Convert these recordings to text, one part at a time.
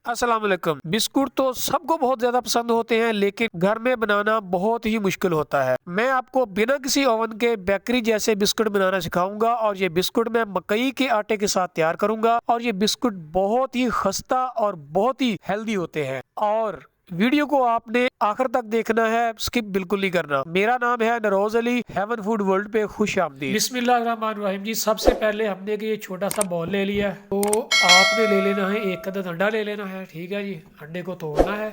अस्सलाम वालेकुम। बिस्कुट तो सबको बहुत ज्यादा पसंद होते हैं, लेकिन घर में बनाना बहुत ही मुश्किल होता है। मैं आपको बिना किसी ओवन के बेकरी जैसे बिस्कुट बनाना सिखाऊंगा और ये बिस्कुट मैं मकई के आटे के साथ तैयार करूंगा और ये बिस्कुट बहुत ही खस्ता और बहुत ही हेल्दी होते हैं। और वीडियो को आपने आखिर तक देखना है, स्किप बिल्कुल नहीं करना। मेरा नाम है नरोज अली, हेवन फूड वर्ल्ड पे खुश आमदीद। बिस्मिल्लाहिर्रहमानिर्रहीम जी। सबसे पहले हमने ये छोटा सा बॉल ले लिया, तो आपने ले लेना है एक अदद अंडा ले लेना है। ठीक है जी, अंडे को तोड़ना है।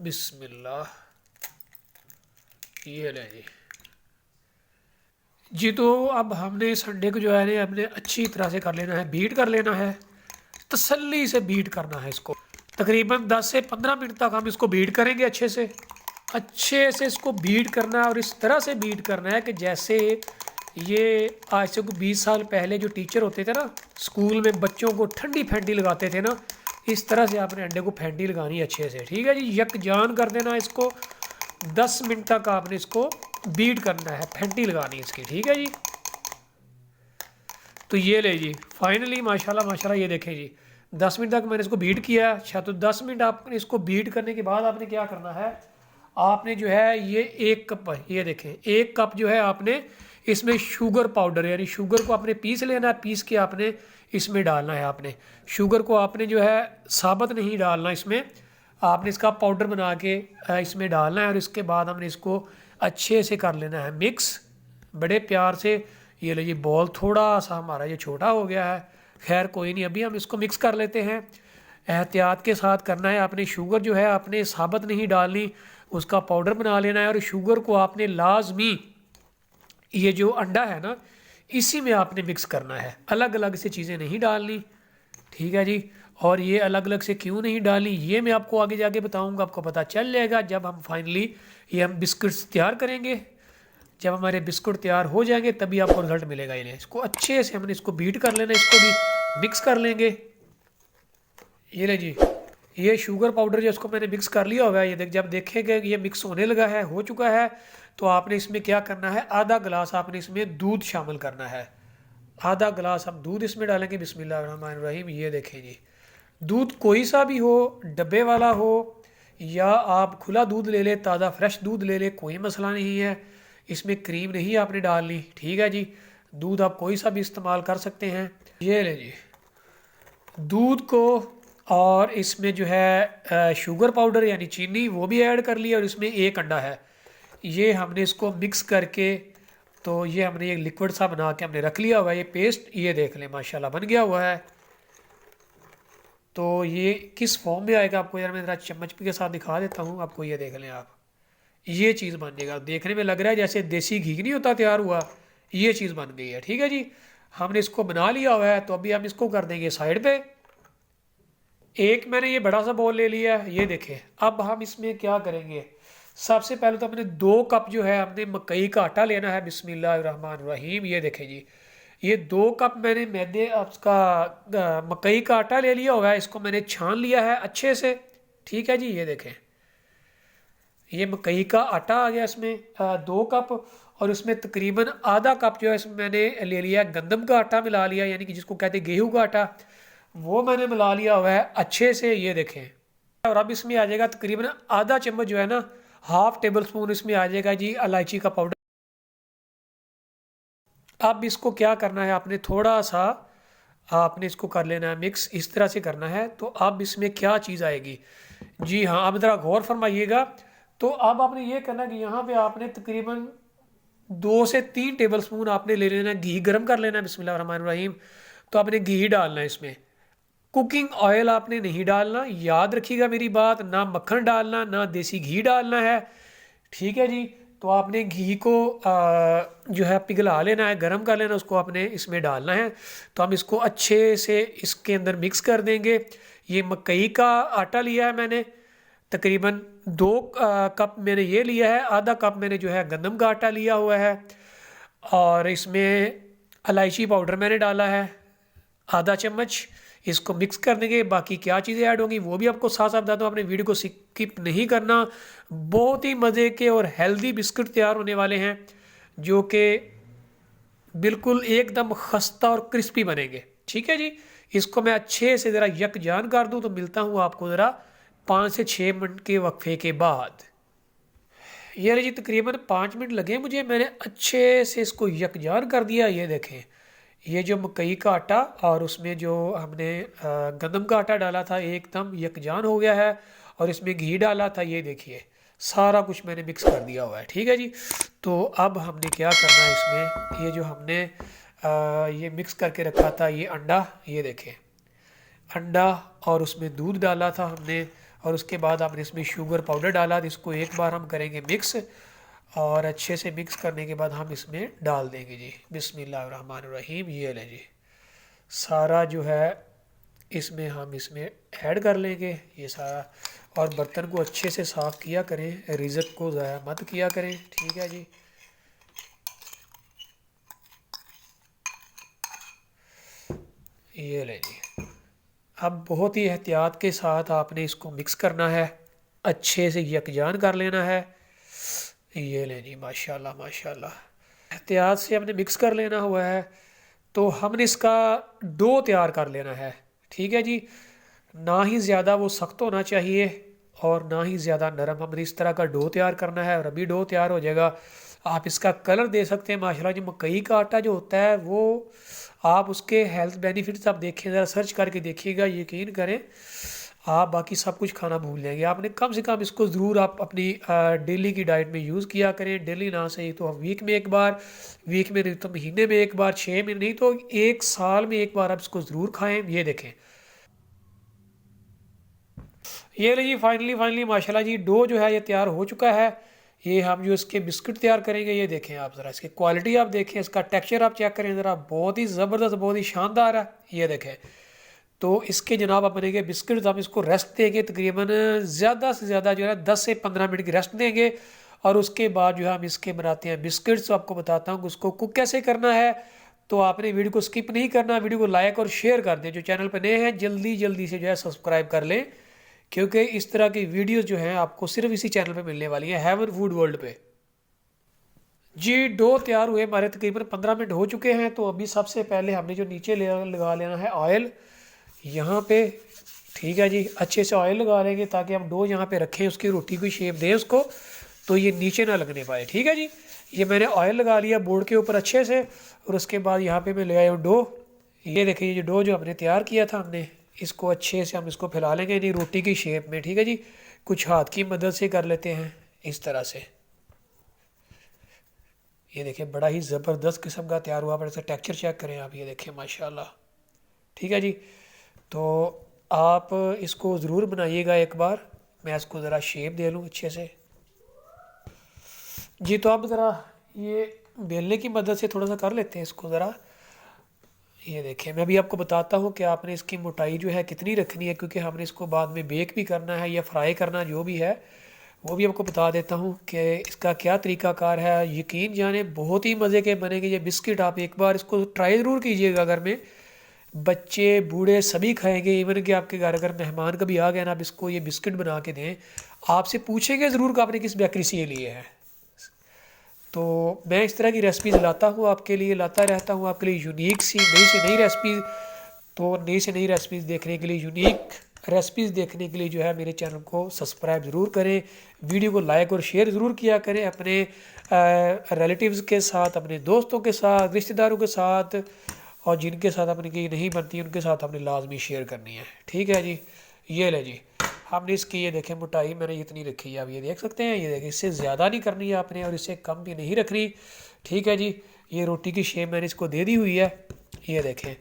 बिस्मिल्लाह, ये ले जी। तो अब हमने इस अंडे को जो है ना हमने अच्छी तरह से कर लेना है, बीट कर लेना है, तसल्ली से बीट करना है इसको। तकरीबन 10 से 15 मिनट तक हम इसको बीट करेंगे। अच्छे से इसको बीट करना है और इस तरह से बीट करना है कि जैसे ये आज से 20 साल पहले जो टीचर होते थे ना स्कूल में, बच्चों को ठंडी फेंटी लगाते थे ना, इस तरह से आपने अंडे को फेंटी लगानी है अच्छे से। ठीक है जी, यकजान कर देना इसको। 10 मिनट तक आपने इसको बीट करना है, फेंटी लगानी है इसकी। ठीक है जी, तो ये ले जी, फाइनली माशाल्लाह माशाल्लाह ये देखें जी, 10 मिनट तक मैंने इसको बीट किया। अच्छा, तो 10 मिनट आपने इसको बीट करने के बाद आपने क्या करना है, आपने जो है ये 1 कप, ये देखें 1 कप जो है आपने इसमें शुगर पाउडर यानी शुगर को आपने पीस लेना है। पीस के आपने इसमें डालना है। आपने शुगर को आपने जो है साबुत नहीं डालना, इसमें आपने इसका पाउडर बना के इसमें डालना है। और इसके बाद हमने इसको अच्छे से कर लेना है मिक्स, बड़े प्यार से। ये लीजिए, बॉल थोड़ा सा हमारा ये छोटा हो गया है, खैर कोई नहीं, अभी हम इसको मिक्स कर लेते हैं। एहतियात के साथ करना है आपने। शुगर जो है आपने साबुत नहीं डालनी, उसका पाउडर बना लेना है। और शुगर को आपने लाजमी ये जो अंडा है ना इसी में आपने मिक्स करना है, अलग अलग से चीज़ें नहीं डालनी। ठीक है जी, और ये अलग अलग से क्यों नहीं डालनी ये मैं आपको आगे जाके बताऊंगा, आपको पता चल जाएगा जब हम फाइनली ये हम बिस्कुट्स तैयार करेंगे। जब हमारे बिस्कुट तैयार हो जाएंगे तभी आपको रिजल्ट मिलेगा। इन्हें इसको अच्छे से हमने इसको बीट कर लेना, इसको भी मिक्स कर लेंगे। ये ले जी, ये शुगर पाउडर जो इसको मैंने मिक्स कर लिया होगा, ये जब देखेंगे ये मिक्स होने लगा है, हो चुका है, तो आपने इसमें क्या करना है, आधा गिलास आपने इसमें दूध शामिल करना है। आधा गिलास हम दूध इसमें डालेंगे। बिस्मिल्लाहिर्रहमानिर्रहीम। ये देखें जी, दूध कोई सा भी हो, डब्बे वाला हो या आप खुला दूध ले ले, ताज़ा फ्रेश दूध ले ले, कोई मसला नहीं है। इसमें क्रीम नहीं आपने डालनी। ठीक है जी, दूध आप कोई सा भी इस्तेमाल कर सकते हैं। ये ले जी, दूध को और इसमें जो है शुगर पाउडर यानी चीनी वो भी ऐड कर लिया और इसमें 1 अंडा है। ये हमने इसको मिक्स करके, तो ये हमने एक लिक्विड सा बना के हमने रख लिया हुआ है। ये पेस्ट ये देख लें माशाल्लाह बन गया हुआ है। तो ये किस फॉर्म में आएगा आपको यार मैं ज़रा चम्मच के साथ दिखा देता हूँ आपको। ये देख लें आप, ये चीज़ बन जाएगा। देखने में लग रहा है जैसे देसी घी नहीं होता तैयार हुआ, ये चीज़ बन गई है। ठीक है जी, हमने इसको बना लिया हुआ है। तो अभी हम इसको कर देंगे साइड पे। एक मैंने ये बड़ा सा बॉल ले लिया है, ये देखें। अब हम इसमें क्या करेंगे, सबसे पहले तो हमने 2 कप जो है हमने मकई का आटा लेना है। बिस्मिल्लाहिर्रहमानिर्रहीम। ये देखें जी, ये 2 कप मैंने मैदे उसका मकई का आटा ले लिया हुआ है, इसको मैंने छान लिया है अच्छे से। ठीक है जी, ये देखें ये मकई का आटा आ गया इसमें 2 कप। और उसमें तकरीबन आधा कप जो है इसमें मैंने ले लिया गंदम का आटा मिला लिया, यानी कि जिसको कहते हैं गेहूं का आटा, वो मैंने मिला लिया हुआ है अच्छे से। ये देखें, और अब इसमें आ जाएगा तकरीबन आधा चम्मच जो है ना, ½ टेबल स्पून इसमें आ जाएगा जी इलायची का पाउडर। अब इसको क्या करना है, आपने थोड़ा सा आपने इसको कर लेना है मिक्स, इस तरह से करना है। तो अब इसमें क्या चीज़ आएगी, जी हाँ, अब ज़रा गौर फरमाइएगा। तो अब आपने ये करना है कि यहाँ पे आपने तकरीबन 2 से 3 टेबल स्पून आपने ले लेना है घी, गर्म कर लेना है। बिस्मिल्लाहिर्रहमानिर्रहीम। तो आपने घी डालना है इसमें, कुकिंग ऑयल आपने नहीं डालना, याद रखिएगा मेरी बात, ना मक्खन डालना ना देसी घी डालना है। ठीक है जी, तो आपने घी को जो है पिघला लेना है, गरम कर लेना, उसको आपने इसमें डालना है। तो हम इसको अच्छे से इसके अंदर मिक्स कर देंगे। ये मकई का आटा लिया है मैंने, तकरीबन 2 कप मैंने ये लिया है, आधा कप मैंने जो है गंदम का आटा लिया हुआ है। और इसमें इलायची पाउडर मैंने डाला है आधा चम्मच। इसको मिक्स कर देंगे, बाकी क्या चीज़ें ऐड होंगी वो भी आपको साथ साथ बताता हूँ। आपने वीडियो को स्किप नहीं करना। बहुत ही मज़े के और हेल्दी बिस्कुट तैयार होने वाले हैं, जो कि बिल्कुल एकदम खस्ता और क्रिस्पी बनेंगे। ठीक है जी, इसको मैं अच्छे से ज़रा यकजान कर दूँ तो मिलता हूँ आपको ज़रा 5 से 6 मिनट के वक्फे के बाद। ये जी तकरीबन 5 मिनट लगे मुझे, मैंने अच्छे से इसको यकजान कर दिया। ये देखें, ये जो मकई का आटा और उसमें जो हमने गंदम का आटा डाला था एकदम यकजान हो गया है, और इसमें घी डाला था। ये देखिए सारा कुछ मैंने मिक्स कर दिया हुआ है। ठीक है जी, तो अब हमने क्या करना है इसमें, ये जो हमने ये मिक्स करके रखा था ये अंडा, ये देखें अंडा, और उसमें दूध डाला था हमने, और उसके बाद हमने इसमें शुगर पाउडर डाला। तो इसको एक बार हम करेंगे मिक्स, और अच्छे से मिक्स करने के बाद हम इसमें डाल देंगे जी। बिस्मिल्लाहिर्रहमानिर्रहीम। ये ले जी, सारा जो है इसमें हम इसमें ऐड कर लेंगे ये सारा, और बर्तन को अच्छे से साफ़ किया करें, रिज़्क को ज़ाया मत किया करें। ठीक है जी, ये ले जी। अब बहुत ही एहतियात के साथ आपने इसको मिक्स करना है, अच्छे से यकजान कर लेना है। ये ले जी, माशाल्लाह माशाल्लाह, एहतियात से हमने मिक्स कर लेना हुआ है। तो हमने इसका डो तैयार कर लेना है। ठीक है जी, ना ही ज़्यादा वो सख्त होना चाहिए और ना ही ज़्यादा नरम। हमने इस तरह का डो तैयार करना है, और अभी डो तैयार हो जाएगा। आप इसका कलर दे सकते हैं माशाल्लाह। जो मकई का आटा जो होता है वो आप उसके हेल्थ बेनिफिट्स आप देखें, ज़रा सर्च करके देखिएगा, यकीन करें आप बाकी सब कुछ खाना भूल जाएंगे। आपने कम से कम इसको ज़रूर आप अपनी डेली की डाइट में यूज़ किया करें। डेली ना सही तो वीक में एक बार, वीक में नहीं तो महीने में एक बार, 6 महीने नहीं तो 1 साल में एक बार आप इसको ज़रूर खाएं। ये देखें, ये लीजिए फाइनली फाइनली माशाल्लाह जी डो जो है ये तैयार हो चुका है। ये हम जो इसके बिस्किट तैयार करेंगे, ये देखें आप ज़रा इसकी क्वालिटी आप देखें, इसका टेक्सचर आप चेक करें ज़रा, बहुत ही ज़बरदस्त, बहुत ही शानदार है। ये देखें, तो इसके जनाब आप बनेंगे बिस्किट। हम इसको रेस्ट देंगे तकरीबन ज़्यादा से ज़्यादा जो है 10 से 15 मिनट की रेस्ट देंगे, और उसके बाद जो है हम इसके बनाते हैं बिस्किट्स। तो आपको बताता हूँ कि उसको कुक कैसे करना है। तो आपने वीडियो को स्किप नहीं करना, वीडियो को लाइक और शेयर कर दें। जो चैनल पर नए हैं जल्दी जल्दी से जो है सब्सक्राइब कर लें, क्योंकि इस तरह की वीडियोस जो हैं आपको सिर्फ इसी चैनल पे मिलने वाली हैं, हेवन फूड वर्ल्ड पे। जी डो तैयार हुए हमारे तकरीबन 15 मिनट हो चुके हैं। तो अभी सबसे पहले हमने जो नीचे लगा लेना है ऑयल यहाँ पे। ठीक है जी, अच्छे से ऑयल लगा लेंगे ताकि हम डो यहाँ पे रखें, उसकी रोटी की शेप दें उसको, तो ये नीचे ना लगने पाए। ठीक है जी, ये मैंने ऑयल लगा लिया बोर्ड के ऊपर अच्छे से, और उसके बाद यहाँ पे मैं ले आया हूँ डो। ये देखिए, ये डो जो हमने तैयार किया था हमने, इसको अच्छे से हम इसको फैला लेंगे नहीं रोटी की शेप में। ठीक है जी, कुछ हाथ की मदद से कर लेते हैं इस तरह से। ये देखिए बड़ा ही ज़बरदस्त किस्म का तैयार हुआ, पर इसका टेक्सचर चेक करें आप, ये देखिए माशाल्लाह। ठीक है जी, तो आप इसको ज़रूर बनाइएगा एक बार। मैं इसको ज़रा शेप दे लूँ अच्छे से जी। तो आप ज़रा ये बेलने की मदद से थोड़ा सा कर लेते हैं इसको ज़रा। ये देखिए, मैं भी आपको बताता हूँ कि आपने इसकी मोटाई जो है कितनी रखनी है, क्योंकि हमने इसको बाद में बेक भी करना है या फ्राई करना, जो भी है वो भी आपको बता देता हूँ कि इसका क्या तरीकाकार है। यकीन जाने बहुत ही मज़े के बनेंगे ये बिस्किट। आप एक बार इसको ट्राई ज़रूर कीजिएगा घर में, बच्चे बूढ़े सभी खाएंगे। इवन कि आपके घर अगर मेहमान कभी आ गए ना, आप इसको ये बिस्किट बना के दें, आपसे पूछेंगे ज़रूर कि आपने किस बेकरी से ये लिए है। तो मैं इस तरह की रेसिपीज़ लाता हूँ आपके लिए, लाता रहता हूँ आपके लिए यूनिक सी नई से नई रेसिपीज़। तो नई से नई रेसिपीज़ देखने के लिए, यूनिक रेसिपीज़ देखने के लिए जो है मेरे चैनल को सब्सक्राइब ज़रूर करें, वीडियो को लाइक और शेयर ज़रूर किया करें अपने रिलेटिव्स के साथ, अपने दोस्तों के साथ, रिश्तेदारों के साथ, और जिनके साथ अपनी की नहीं बनती उनके साथ आपने लाजमी शेयर करनी है। ठीक है जी, ये ले जी, हमने इसकी ये देखें मोटाई मैंने इतनी रखी है, आप ये देख सकते हैं। ये देखें, इससे ज़्यादा नहीं करनी है आपने, और इससे कम भी नहीं रखनी। ठीक है जी, ये रोटी की शेप मैंने इसको दे दी हुई है। ये देखें,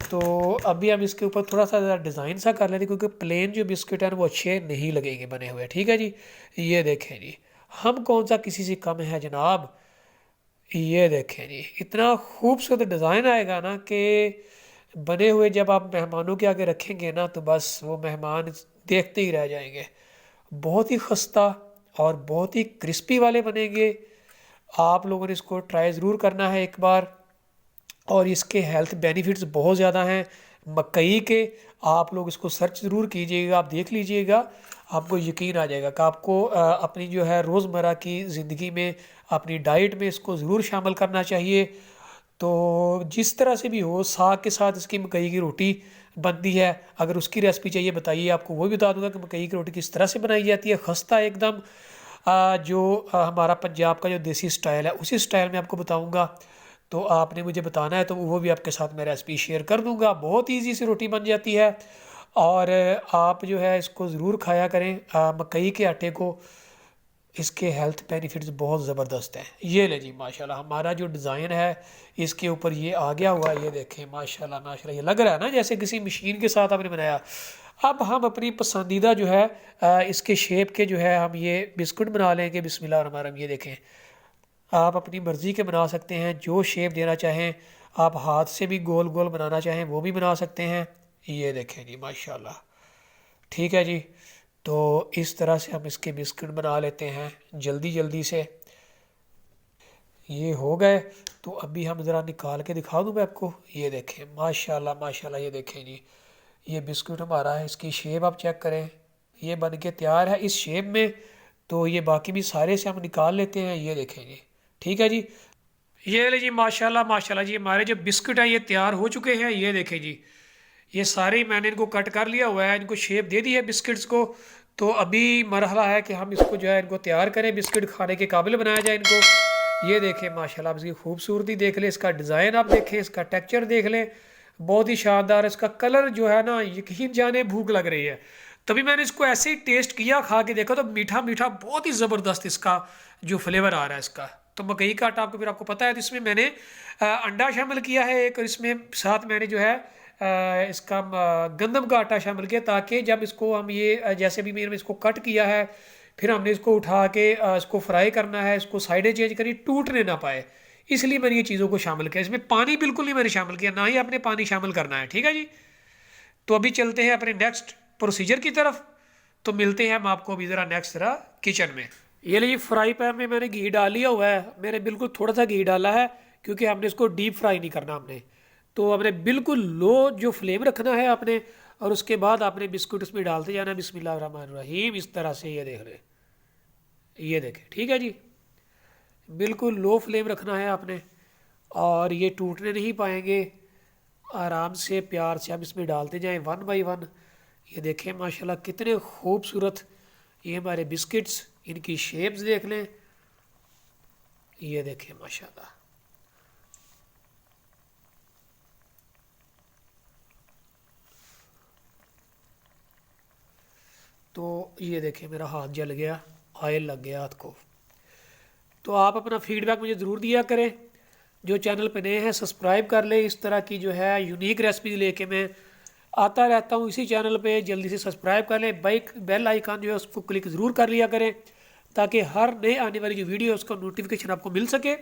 तो अभी हम इसके ऊपर थोड़ा सा ज़्यादा डिज़ाइन सा कर लेते, क्योंकि प्लेन जो बिस्किट है वो अच्छे नहीं लगेंगे बने हुए। ठीक है जी, ये देखें जी, हम कौन सा किसी से कम है जनाब। ये देखें जी, इतना खूबसूरत डिज़ाइन आएगा ना कि बने हुए जब आप मेहमानों के आगे रखेंगे ना, तो बस वो मेहमान देखते ही रह जाएंगे। बहुत ही खस्ता और बहुत ही क्रिस्पी वाले बनेंगे। आप लोगों ने इसको ट्राई ज़रूर करना है एक बार, और इसके हेल्थ बेनिफिट्स बहुत ज़्यादा हैं मकई के। आप लोग इसको सर्च ज़रूर कीजिएगा, आप देख लीजिएगा, आपको यकीन आ जाएगा कि आपको अपनी जो है रोज़मर्रा की ज़िंदगी में, अपनी डाइट में इसको ज़रूर शामिल करना चाहिए। तो जिस तरह से भी हो, साग के साथ इसकी मकई की रोटी बनती है। अगर उसकी रेसिपी चाहिए बताइए, आपको वो भी बता दूंगा कि मकई की रोटी किस तरह से बनाई जाती है, खस्ता एकदम जो हमारा पंजाब का जो देसी स्टाइल है उसी स्टाइल में आपको बताऊंगा। तो आपने मुझे बताना है तो वो भी आपके साथ मैं रेसिपी शेयर कर दूंगा। बहुत ईजी से रोटी बन जाती है। और आप जो है इसको ज़रूर खाया करें, मकई के आटे को। इसके हेल्थ बेनिफिट्स बहुत ज़बरदस्त हैं। ये ले जी माशाल्लाह, हमारा जो डिज़ाइन है इसके ऊपर ये आ गया हुआ है, ये देखें माशाल्लाह माशाल्लाह। ये लग रहा है ना जैसे किसी मशीन के साथ आपने बनाया। अब हम अपनी पसंदीदा जो है इसके शेप के जो है हम ये बिस्कुट बना लेंगे। बिस्मिल्लाह रहमान रहीम। ये देखें, आप अपनी मर्ज़ी के बना सकते हैं, जो शेप देना चाहें। आप हाथ से भी गोल गोल बनाना चाहें वो भी बना सकते हैं। ये देखें जी माशाल्लाह, ठीक है जी। तो इस तरह से हम इसके बिस्किट बना लेते हैं जल्दी जल्दी से। ये हो गए तो अभी हम ज़रा निकाल के दिखा दूँ मैं आपको। ये देखें माशाल्लाह माशाल्लाह, ये देखें जी, ये बिस्कुट हमारा है। इसकी शेप आप चेक करें, ये बन के तैयार है इस शेप में। तो ये बाकी भी सारे से हम निकाल लेते हैं। ये देखें जी, ठीक है जी। ये ले जी माशाल्लाह माशाल्लाह जी, हमारे जो बिस्कुट हैं ये तैयार हो चुके हैं। ये देखें जी, ये सारे मैंने इनको कट कर लिया हुआ है, इनको शेप दे दी है बिस्किट्स को। तो अभी मरहला है कि हम इसको जो है इनको तैयार करें, बिस्किट खाने के काबिल बनाया जाए इनको। ये देखें माशाल्लाह, आप इसकी खूबसूरती देख लें, इसका डिज़ाइन आप देखें, इसका टेक्सचर देख लें, बहुत ही शानदार। इसका कलर जो है ना, यकीन जाने भूख लग रही है। तभी मैंने इसको ऐसे ही टेस्ट किया, खा के देखा तो मीठा मीठा बहुत ही ज़बरदस्त इसका जो फ्लेवर आ रहा है इसका। तो मकई का आटा आपको फिर आपको पता है, तो इसमें मैंने अंडा शामिल किया है एक, और इसमें साथ मैंने जो है इसका गंदम का आटा शामिल किया, ताकि जब इसको हम ये जैसे भी मैंने इसको कट किया है, फिर हमने इसको उठा के इसको फ्राई करना है, इसको साइडें चेंज करी, टूटने ना पाए, इसलिए मैंने ये चीज़ों को शामिल किया। इसमें पानी बिल्कुल नहीं मैंने शामिल किया, ना ही आपने पानी शामिल करना है, ठीक है जी। तो अभी चलते हैं अपने नेक्स्ट प्रोसीजर की तरफ। तो मिलते हैं हम आपको अभी ज़रा नेक्स्ट ज़रा किचन में। ये लीजिए, फ्राई पैन में मैंने घी डाल लिया हुआ है। मैंने बिल्कुल थोड़ा सा घी डाला है क्योंकि हमने इसको डीप फ्राई नहीं करना हमने। तो हमने बिल्कुल लो जो फ्लेम रखना है आपने, और उसके बाद आपने बिस्कुट उसमें डालते जाना है। बिस्मिल्लाह रहमान रहीम, इस तरह से। ये देख रहे, ये देखें, ठीक है जी। बिल्कुल लो फ्लेम रखना है आपने, और ये टूटने नहीं पाएंगे। आराम से प्यार से हम इसमें डालते जाएं वन बाय वन। ये देखें माशाल्लाह कितने खूबसूरत ये हमारे बिस्किट्स, इनकी शेप्स देख लें। ये देखें माशाल्लाह, तो ये देखें मेरा हाथ जल गया, ऑयल लग गया हाथ को। तो आप अपना फीडबैक मुझे ज़रूर दिया करें। जो चैनल पे नए हैं सब्सक्राइब कर लें। इस तरह की जो है यूनिक रेसिपी लेके मैं आता रहता हूँ इसी चैनल पे, जल्दी से सब्सक्राइब कर लें। बेल आइकन जो है उसको क्लिक ज़रूर कर लिया करें, ताकि हर नए आने वाली जो वीडियो है उसका नोटिफिकेशन आपको मिल सके।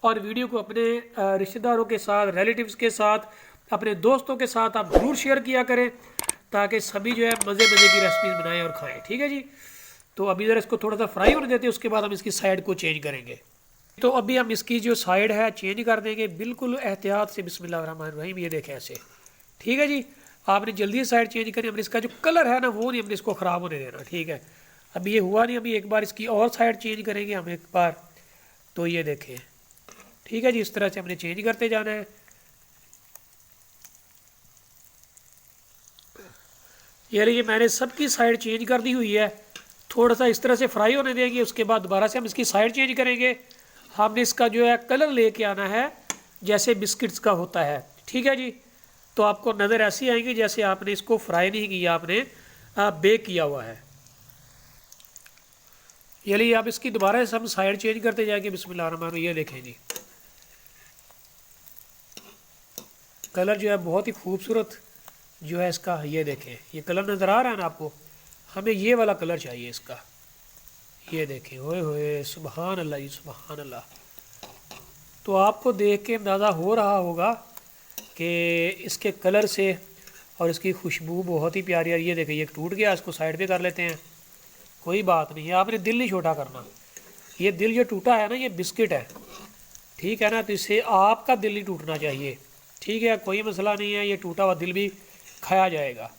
और वीडियो को अपने रिश्तेदारों के साथ, रिलेटिव्स के साथ, अपने दोस्तों के साथ आप ज़रूर शेयर किया करें, ताकि सभी जो है मज़े मज़े की रेसिपीज़ बनाएं और खाएं, ठीक है जी। तो अभी ज़रा इसको थोड़ा सा फ्राई होने देते हैं, उसके बाद हम इसकी साइड को चेंज करेंगे। तो अभी हम इसकी जो साइड है चेंज कर देंगे, बिल्कुल एहतियात से। बिस्मिल्लाह रहमान रहीम। ये देखें ऐसे, ठीक है जी। आपने जल्दी से साइड चेंज करें। हमने इसका जो कलर है ना वो नहीं हमने इसको ख़राब होने देना, ठीक है। अभी ये हुआ नहीं, अभी एक बार इसकी और साइड चेंज करेंगे हम एक बार। तो ये देखें, ठीक है जी, इस तरह से हमने चेंज करते जाना है। ये लीजिए, मैंने सबकी साइड चेंज कर दी हुई है। थोड़ा सा इस तरह से फ्राई होने देंगे, उसके बाद दोबारा से हम इसकी साइड चेंज करेंगे। हमने इसका जो है कलर लेके आना है जैसे बिस्किट्स का होता है, ठीक है जी। तो आपको नज़र ऐसी आएंगी जैसे आपने इसको फ्राई नहीं किया, आपने बेक किया हुआ है। ये लिए आप इसकी दोबारा से हम साइड चेंज करते जाएंगे। बिस्मिल्लाह रहमान रहीम। ये देखें जी, कलर जो है बहुत ही खूबसूरत जो है इसका। ये देखें, ये कलर नज़र आ रहा है ना आपको, हमें ये वाला कलर चाहिए इसका। ये देखें, ओए होए, सुबहान अल्लाह जी, सुबहान अल्लाह। तो आपको देख के अंदाज़ा हो रहा होगा कि इसके कलर से और इसकी खुशबू बहुत ही प्यारी है। ये देखें, ये टूट गया, इसको साइड पे कर लेते हैं। कोई बात नहीं है, आपने दिल नहीं छोटा करना। ये दिल जो टूटा है ना, ये बिस्किट है, ठीक है ना। तो इससे आपका दिल नहीं टूटना चाहिए, ठीक है। कोई मसला नहीं है, ये टूटा हुआ दिल भी खाया जाएगा।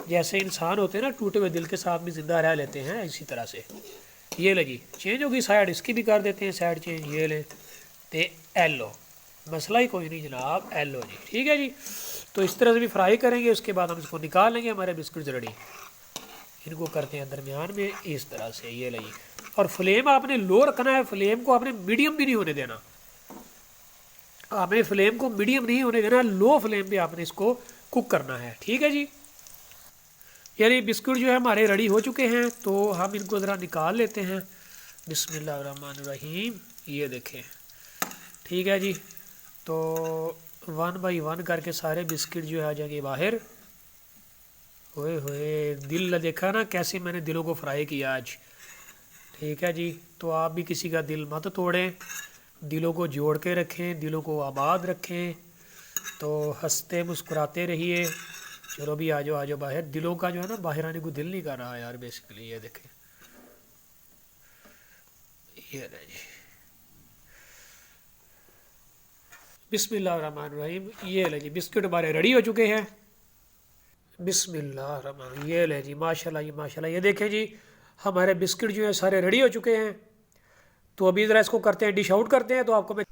जैसे इंसान होते हैं ना, टूटे हुए दिल के साथ भी ज़िंदा रह लेते हैं, इसी तरह से। ये ले जी, चेंज होगी साइड, इसकी भी कर देते हैं साइड चेंज। ये ले ते एलो, मसला ही कोई नहीं जनाब, एलो जी, ठीक है जी। तो इस तरह से भी फ्राई करेंगे, उसके बाद हम इसको निकाल लेंगे, हमारे बिस्कुट रेडी। इनको करते हैं दरमियान में इस तरह से, ये लगी। और फ्लेम आपने लो रखना है, फ्लेम को आपने मीडियम भी नहीं होने देना, आपने फ्लेम को मीडियम नहीं होने देना, लो फ्लेम पे आपने इसको कुक करना है, ठीक है जी। यानी बिस्कुट जो है हमारे रेडी हो चुके हैं, तो हम इनको ज़रा निकाल लेते हैं। बिस्मिल्लाहिर्रहमानिर्रहीम, ये देखें, ठीक है जी। तो 1 बाई 1 करके सारे बिस्किट जो है आ जाएंगे बाहर। होए होए, दिल देखा ना कैसे मैंने दिलों को फ्राई किया आज, ठीक है जी। तो आप भी किसी का दिल मत तोड़ें, दिलों को जोड़ के रखें, दिलों को आबाद रखें। तो हंसते मुस्कुराते रहिए। चलो भी आ जाओ बाहर, दिलों का जो है ना बाहर आने को दिल नहीं कर रहा यार बेसिकली, ये देखें, ये रहे जी। बिस्मिल्लाहिर्रहमानिर्रहीम, ये ले जी बिस्किट हमारे रेडी हो चुके हैं। बिस्मिल्लाहिर्रहमान, ये ले जी, माशाल्लाह ये माशाल्लाह, ये देखें जी हमारे बिस्किट जो है सारे रेडी हो चुके हैं। तो अभी ज़रा इसको करते हैं, डिश आउट करते हैं। तो आपको मैं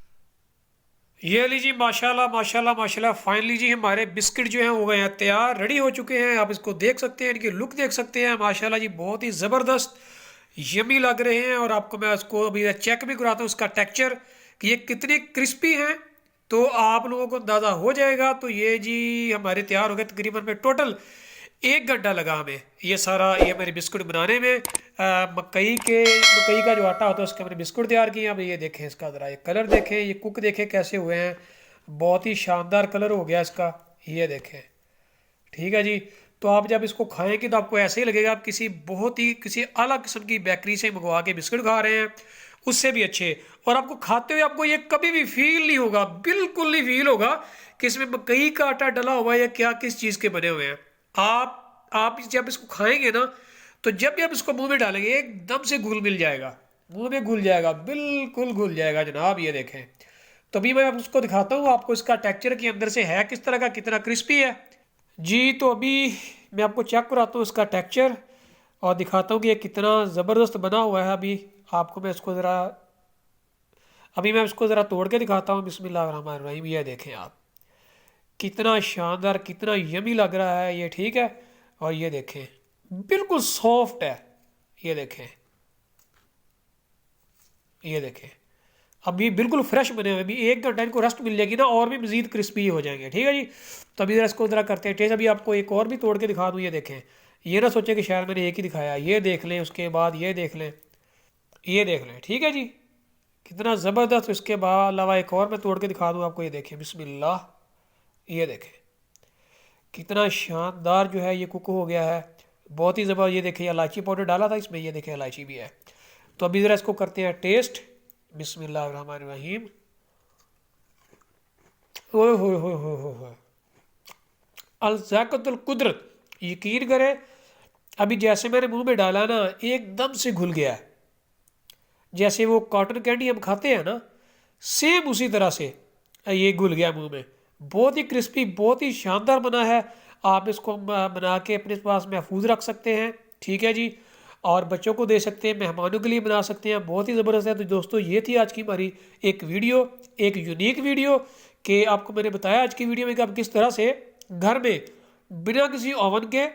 ये लीजिए, माशाल्लाह माशाल्लाह माशाल्लाह, फाइनली जी हमारे बिस्किट जो हैं हो गए हैं तैयार, रेडी हो चुके हैं। आप इसको देख सकते हैं, इनकी लुक देख सकते हैं, माशाल्लाह जी बहुत ही ज़बरदस्त यमी लग रहे हैं। और आपको मैं इसको अभी चेक भी कराता हूँ उसका टेक्सचर कि ये कितने क्रिस्पी हैं, तो आप लोगों को अंदाज़ा हो जाएगा। तो ये जी हमारे तैयार हो गए, तकरीबन में टोटल 1 घंटा लगा हमें ये सारा, ये मेरे बिस्कुट बनाने में। मकई का जो आटा होता है उसके मैंने बिस्कुट तैयार किए। अब ये देखें इसका ज़रा ये कलर देखें, ये कुक देखें कैसे हुए हैं, बहुत ही शानदार कलर हो गया इसका, ये देखें, ठीक है जी। तो आप जब इसको खाएंगे तो आपको ऐसे ही लगेगा आप किसी अलग किस्म की बेकरी से मंगवा के बिस्कुट खा रहे हैं, उससे भी अच्छे। और आपको खाते हुए आपको ये कभी भी फील नहीं होगा, बिल्कुल नहीं फील होगा कि इसमें मकई का आटा डला हुआ है या क्या किस चीज़ के बने हुए हैं। आप जब इसको खाएंगे ना, तो जब भी आप इसको मुंह में डालेंगे एकदम से घुल मिल जाएगा, मुंह में घुल जाएगा, बिल्कुल घुल जाएगा जनाब, ये देखें। तो अभी मैं उसको दिखाता हूँ आपको इसका टेक्सचर के अंदर से है किस तरह का, कितना क्रिस्पी है जी। तो अभी मैं आपको चेक कराता हूँ इसका टेक्सचर और दिखाता हूँ कि ये कितना ज़बरदस्त बना हुआ है। आपको मैं इसको ज़रा अभी मैं इसको ज़रा तोड़ के दिखाता हूँ। बिस्मिल्लाहिर्रहमानिर्रहीम, ये देखें आप, कितना शानदार, कितना यमी लग रहा है ये, ठीक है। और ये देखें बिल्कुल सॉफ्ट है, ये देखें, ये देखें, अभी बिल्कुल फ्रेश बने हुए। अभी 1 घंटा इनको रेस्ट मिल जाएगी ना, और भी मज़ीद क्रिस्पी हो जाएंगे, ठीक है जी। तो अभी इसको ज़रा करते हैं टेस्ट। अभी आपको एक और भी तोड़ के दिखा दूँ, ये देखें, ये ना सोचे कि शायद मैंने एक ही दिखाया, ये देख लें, उसके बाद ये देख लें, ये देख लें, ठीक है जी, कितना ज़बरदस्त। इसके बाद अलावा एक और मैं तोड़ के दिखा दूँ आपको, ये देखें, बिस्मिल्लाह, ये देखें कितना शानदार जो है ये कुक हो गया है, बहुत ही ज़बरदस्त। ये देखिए इलायची पाउडर डाला था इसमें, ये देखिए इलायची भी है। तो अभी ज़रा इसको करते हैं टेस्ट। बिस्मिल्लाहिर्रहमानिर्रहीम, ओए हो अलज़ाक़तुल कुदरत, यकीन करें अभी जैसे मैंने मुंह में डाला ना एकदम से घुल गया है, जैसे वो कॉटन कैंडी हम खाते हैं ना, सेम उसी तरह से ये घुल गया मुंह में। बहुत ही क्रिस्पी, बहुत ही शानदार बना है। आप इसको बना के अपने पास महफूज रख सकते हैं, ठीक है जी, और बच्चों को दे सकते हैं, मेहमानों के लिए बना सकते हैं, बहुत ही ज़बरदस्त है। तो दोस्तों ये थी आज की हमारी एक वीडियो, एक यूनिक वीडियो, कि आपको मैंने बताया आज की वीडियो में कि आप किस तरह से घर में बिना किसी ओवन के,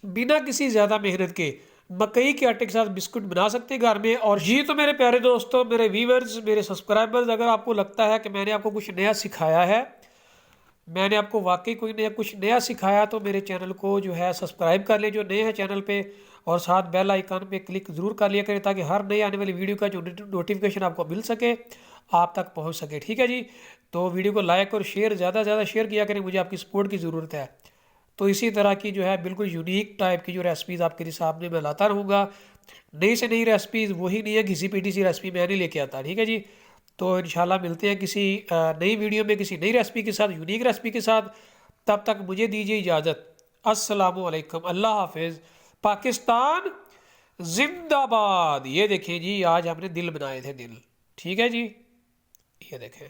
बिना किसी ज़्यादा मेहनत के मकई के आटे के साथ बिस्कुट बना सकते हैं घर में। और ये तो मेरे प्यारे दोस्तों, मेरे व्यूवर्स, मेरे सब्सक्राइबर्स, अगर आपको लगता है कि मैंने आपको कुछ नया सिखाया है, मैंने आपको वाकई कुछ नया सिखाया, तो मेरे चैनल को जो है सब्सक्राइब कर लें जो नए हैं चैनल पे, और साथ बेल आइकन पे क्लिक ज़रूर कर लिया करें ताकि हर नई आने वाली वीडियो का जो नोटिफिकेशन आपको मिल सके, आप तक पहुंच सके, ठीक है जी। तो वीडियो को लाइक और शेयर ज़्यादा से ज़्यादा शेयर किया करें, मुझे आपकी सपोर्ट की ज़रूरत है। तो इसी तरह की जो है बिल्कुल यूनिक टाइप की जो रेसिपीज़ आपके सामने मैं लाता रहूँगा, नई से नई रेसिपीज़, वही नहीं है घिसी पीटी सी रेसिपी मैं नहीं लेके आता, ठीक है जी। तो इंशाल्लाह मिलते हैं किसी नई वीडियो में, किसी नई रेसिपी के साथ, यूनिक रेसिपी के साथ। तब तक मुझे दीजिए इजाज़त। अस्सलामु अलैकुम, अल्लाह हाफिज़, पाकिस्तान जिंदाबाद। ये देखें जी आज हमने दिल बनाए थे, दिल, ठीक है जी, ये देखें।